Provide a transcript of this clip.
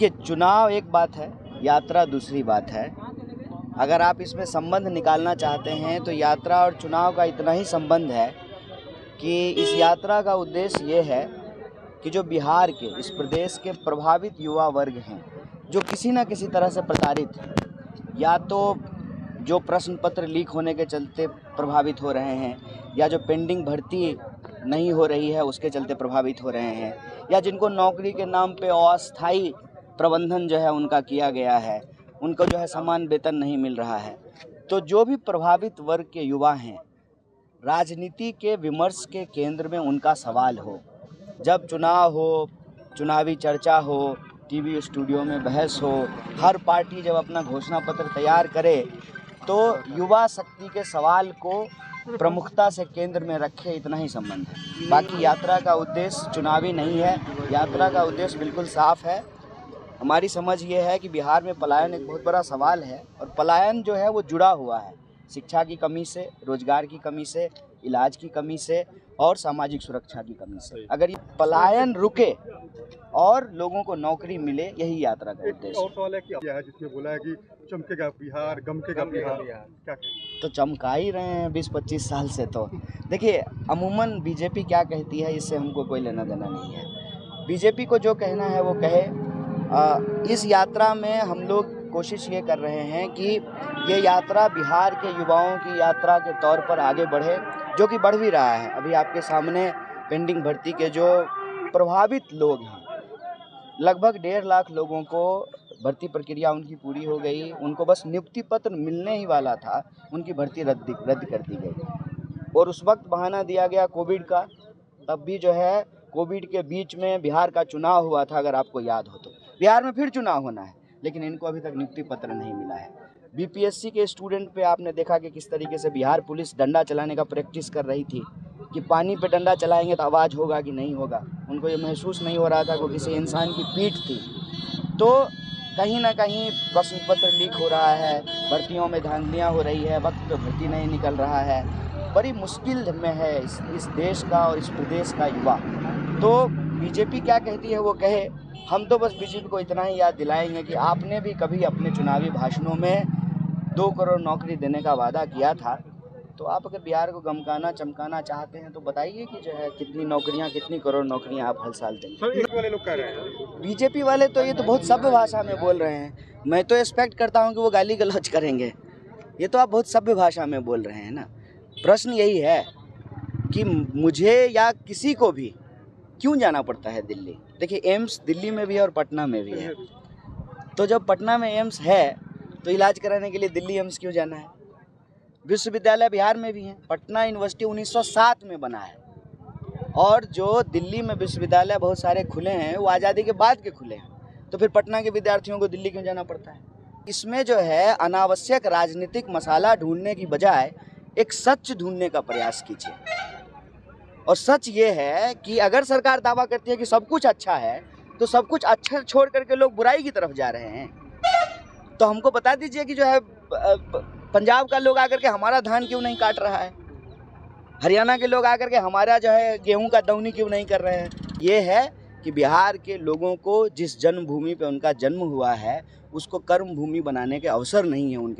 देखिए, चुनाव एक बात है, यात्रा दूसरी बात है। अगर आप इसमें संबंध निकालना चाहते हैं तो यात्रा और चुनाव का इतना ही संबंध है कि इस यात्रा का उद्देश्य ये है कि जो बिहार के, इस प्रदेश के प्रभावित युवा वर्ग हैं, जो किसी न किसी तरह से प्रताड़ित हैं, या तो जो प्रश्न पत्र लीक होने के चलते प्रभावित हो रहे हैं, या जो पेंडिंग भर्ती नहीं हो रही है उसके चलते प्रभावित हो रहे हैं, या जिनको नौकरी के नाम पे अस्थायी प्रबंधन जो है उनका किया गया है, उनको जो है समान वेतन नहीं मिल रहा है। तो जो भी प्रभावित वर्ग के युवा हैं, राजनीति के विमर्श के केंद्र में उनका सवाल हो। जब चुनाव हो, चुनावी चर्चा हो, टीवी स्टूडियो में बहस हो, हर पार्टी जब अपना घोषणा पत्र तैयार करे तो युवा शक्ति के सवाल को प्रमुखता से केंद्र में रखे, इतना ही संबंध है। बाकी यात्रा का उद्देश्य चुनावी नहीं है, यात्रा का उद्देश्य बिल्कुल साफ है। हमारी समझ ये है कि बिहार में पलायन एक बहुत बड़ा सवाल है, और पलायन जो है वो जुड़ा हुआ है शिक्षा की कमी से, रोजगार की कमी से, इलाज की कमी से और सामाजिक सुरक्षा की कमी से। अगर ये पलायन रुके और लोगों को नौकरी मिले, यही यात्रा का उद्देश्य है। और सवाल है कि जिसमें बोला है कि चमकेगा बिहार, गमकेगा बिहार, क्या तो चमका ही रहे हैं 20-25 साल से। तो देखिए, अमूमन बीजेपी क्या कहती है इससे हमको कोई लेना देना नहीं है। बीजेपी को जो कहना है वो कहे। इस यात्रा में हम लोग कोशिश ये कर रहे हैं कि ये यात्रा बिहार के युवाओं की यात्रा के तौर पर आगे बढ़े, जो कि बढ़ भी रहा है। अभी आपके सामने पेंडिंग भर्ती के जो प्रभावित लोग हैं, लगभग 1.5 लाख लोगों को भर्ती प्रक्रिया उनकी पूरी हो गई। उनको बस नियुक्ति पत्र मिलने ही वाला था, उनकी भर्ती रद्द कर दी गई। और उस वक्त बहाना दिया गया कोविड का। तब भी जो है कोविड के बीच में बिहार का चुनाव हुआ था, अगर आपको याद हो तो। बिहार में फिर चुनाव होना है, लेकिन इनको अभी तक नियुक्ति पत्र नहीं मिला है। बीपीएससी के स्टूडेंट पे आपने देखा कि किस तरीके से बिहार पुलिस डंडा चलाने का प्रैक्टिस कर रही थी कि पानी पे डंडा चलाएंगे तो आवाज़ होगा कि नहीं होगा। उनको ये महसूस नहीं हो रहा था कि किसी इंसान की पीठ थी। तो कहीं ना कहीं प्रश्न पत्र लीक हो रहा है, भर्तियों में धांधलियाँ हो रही है, वक्त पे भर्ती नहीं निकल रहा है। बड़ी मुश्किल में है इस देश का और इस प्रदेश का युवा। तो बीजेपी क्या कहती है वो कहे। हम तो बस बीजेपी को इतना ही याद दिलाएंगे कि आपने भी कभी अपने चुनावी भाषणों में 2 करोड़ नौकरी देने का वादा किया था। तो आप अगर बिहार को गमकाना चमकाना चाहते हैं तो बताइए कि जो है कितनी नौकरियां, कितनी करोड़ नौकरियां आप हर साल देंगे। सर, एक वाले लोग कह रहे हैं, बीजेपी वाले तो ये तो बहुत सभ्य भाषा में बोल रहे हैं। मैं तो एक्सपेक्ट करता हूं कि वो गाली गलौज करेंगे। ये तो आप बहुत सभ्य भाषा में बोल रहे हैं ना। प्रश्न यही है कि मुझे या किसी को भी क्यों जाना पड़ता है दिल्ली। देखिए, एम्स दिल्ली में भी है और पटना में भी है। तो जब पटना में एम्स है तो इलाज कराने के लिए दिल्ली एम्स क्यों जाना है। विश्वविद्यालय बिहार में भी हैं। पटना यूनिवर्सिटी 1907 में बना है, और जो दिल्ली में विश्वविद्यालय बहुत सारे खुले हैं वो आज़ादी के बाद के खुले हैं। तो फिर पटना के विद्यार्थियों को दिल्ली क्यों जाना पड़ता है। इसमें जो है अनावश्यक राजनीतिक मसाला ढूंढने की बजाय एक सच ढूंढने का प्रयास कीजिए। और सच ये है कि अगर सरकार दावा करती है कि सब कुछ अच्छा है, तो सब कुछ अच्छा छोड़ करके लोग बुराई की तरफ जा रहे हैं। तो हमको बता दीजिए कि जो है पंजाब का लोग आकर के हमारा धान क्यों नहीं काट रहा है, हरियाणा के लोग आकर के हमारा जो है गेहूं का दौनी क्यों नहीं कर रहे हैं। ये है कि बिहार के लोगों को जिस जन्मभूमि पे उनका जन्म हुआ है उसको कर्म भूमि बनाने के अवसर नहीं है उनके